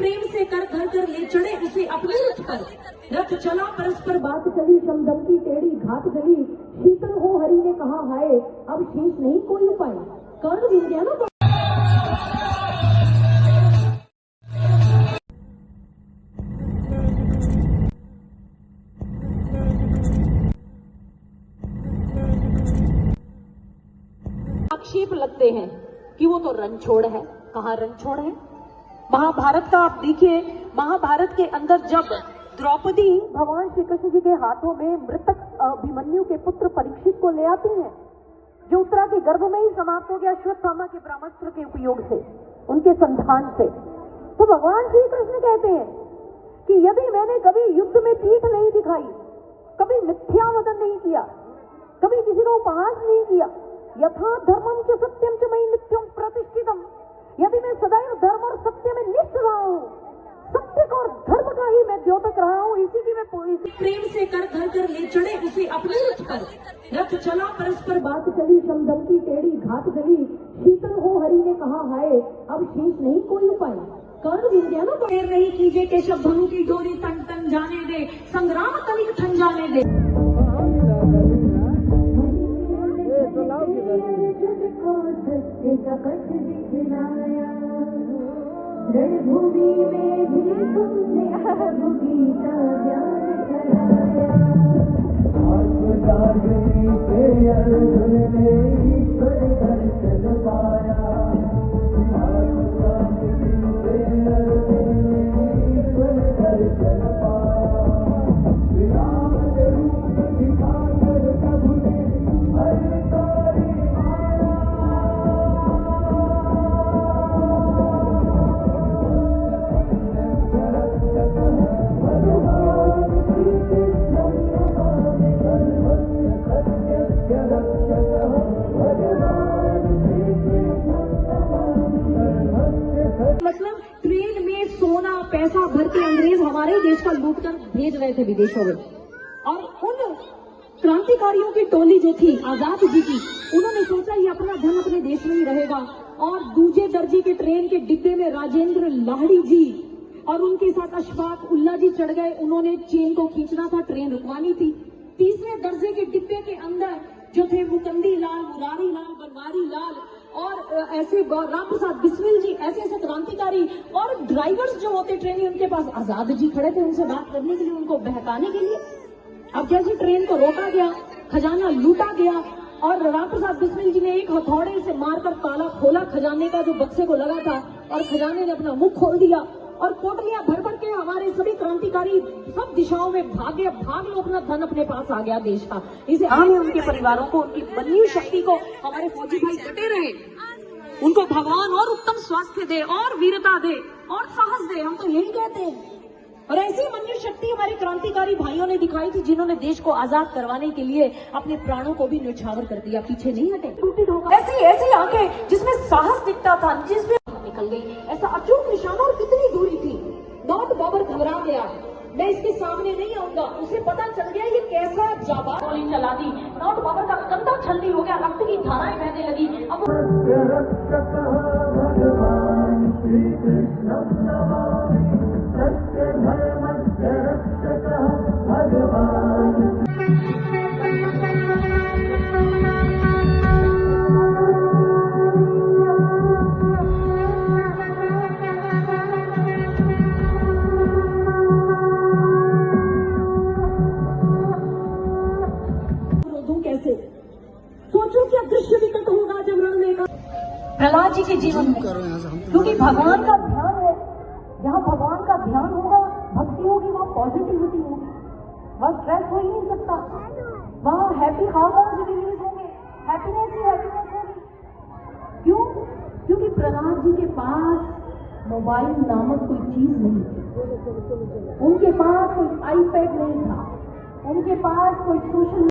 प्रेम से कर घर कर ले चढ़े उसे अपने रथ पर। रथ चला परस्पर बात चली, शमदम की टेढ़ी घात गली। शीतल हो हरि ने कहा हाय, अब शेष नहीं कोई उपाय। कर्ण मिल गया ना। आक्षेप लगते हैं कि वो तो रणछोड़ है। कहाँ रणछोड़ है? महाभारत का आप देखिए, महाभारत के अंदर जब द्रौपदी भगवान श्री कृष्ण जी के हाथों में मृतक अभिमन्यु के पुत्र परीक्षित को ले आती हैं, जो उत्तरा के गर्भ में ही समाप्त हो गया अश्वत्थामा के ब्रह्मास्त्र के उपयोग से, उनके संधान से। तो भगवान श्री कृष्ण कहते हैं कि यदि मैंने कभी युद्ध में पीठ नहीं दिखाई, कभी मिथ्यावदन नहीं किया, कभी किसी का उपहास नहीं किया, यथा धर्मम च सत्यम च मयि नित्यम प्रतिष्ठितम, यदि मैं सदैव धर्म और सत्य में निष्ठ रहा हूँ, सत्य और धर्म का ही मैं द्योतक रहा हूँ, इसी की मैं प्रेम से कर घर कर ले चढ़े उसे अपने रथ पर। रथ चला परस्पर बात चली, शमदम की टेढ़ी घात गली। शीतल हो हरि ने कहा हाय, अब शेष नहीं कोई उपाय। कर्ण मिल गया ना। देर नहीं कीजिए केशव धनु की डोरी तन तन जाने दे, संग्राम तनिक ठन जाने दे। रणभूमि में भी तुमने गीता ज्ञान कराया। आत्मजागृति से अर्जुन ने ईश्वर दर्शन पाया। आत्मजागृति से अर्जुन ने ईश्वर दर्शन पाया। विराट रूप दिखाकर प्रभु ने हर कार्य मतलब ट्रेन में सोना पैसा भर के अंग्रेज हमारे देश का लूट कर भेज रहे थे विदेशों में। और उन क्रांतिकारियों की टोली जो थी आजाद जी की, उन्होंने सोचा ये अपना धन अपने देश में ही रहेगा। और दूसरे दर्जे के ट्रेन के डिब्बे में राजेंद्र लाहिड़ी जी और उनके साथ अशफाक उल्ला जी चढ़ गए। उन्होंने चेन को खींचना था, ट्रेन रुकवानी थी। तीसरे दर्जे के डिब्बे के अंदर जो थे मुकंदी लाल, मुरारी लाल, बनवारी लाल और ऐसे राम प्रसाद बिस्मिल जी, ऐसे ऐसे क्रांतिकारी और ड्राइवर्स जो होते ट्रेन, उनके पास आजाद जी खड़े थे उनसे बात करने के लिए, उनको बहकाने के लिए। अब जैसे ट्रेन को रोका गया, खजाना लूटा गया और राम प्रसाद बिस्मिल जी ने एक हथौड़े से मारकर ताला खोला खजाने का जो बक्से को लगा था, और खजाने ने अपना मुख खोल दिया और पोटलियां भर भर के हमारे सभी क्रांतिकारी सब दिशाओं में भागे। भाग लो, अपना धन अपने पास आ गया देश का। इसे हमें उनके परिवारों को, उनकी बनी शक्ति को, हमारे फौजी भाई डटे रहे, उनको भगवान और उत्तम स्वास्थ्य दे और वीरता दे और साहस दे, हम तो यही कहते हैं। और ऐसी मन्यु शक्ति हमारे क्रांतिकारी भाइयों ने दिखाई थी, जिन्होंने देश को आजाद करवाने के लिए अपने प्राणों को भी न्यौछावर कर दिया, पीछे नहीं हटे। ऐसी ऐसी आंखें जिसमें साहस दिखता था, जिसमें निकल गई, ऐसा अचूक निशाना। और कितनी दूरी थी। नॉट बाबर घबरा गया, मैं इसके सामने नहीं आऊंगा। उसे पता चल गया ये कैसा जाबाज। गोली चला दी, नॉट बाबर का कंधा छल्ली हो गया, रक्त की धाराएं बहने लगी। अब सोचो क्या दृश्य विकट होगा जब रण में प्रहलाद जी के जीवन में, क्योंकि भगवान का ध्यान है। जहाँ भगवान का ध्यान होगा, भक्ति होगी, वहाँ पॉजिटिविटी होगी, वहाँ स्ट्रेस हो ही नहीं सकता, वहाँ हैप्पी हार्मोन्स रिलीज होंगे, हैप्पीनेस ही हैप्पीनेस होगी। क्यों? क्योंकि प्रहलाद जी के पास मोबाइल नामक कोई चीज नहीं थी, उनके पास कोई आईपैड नहीं था, उनके पास कोई सोशल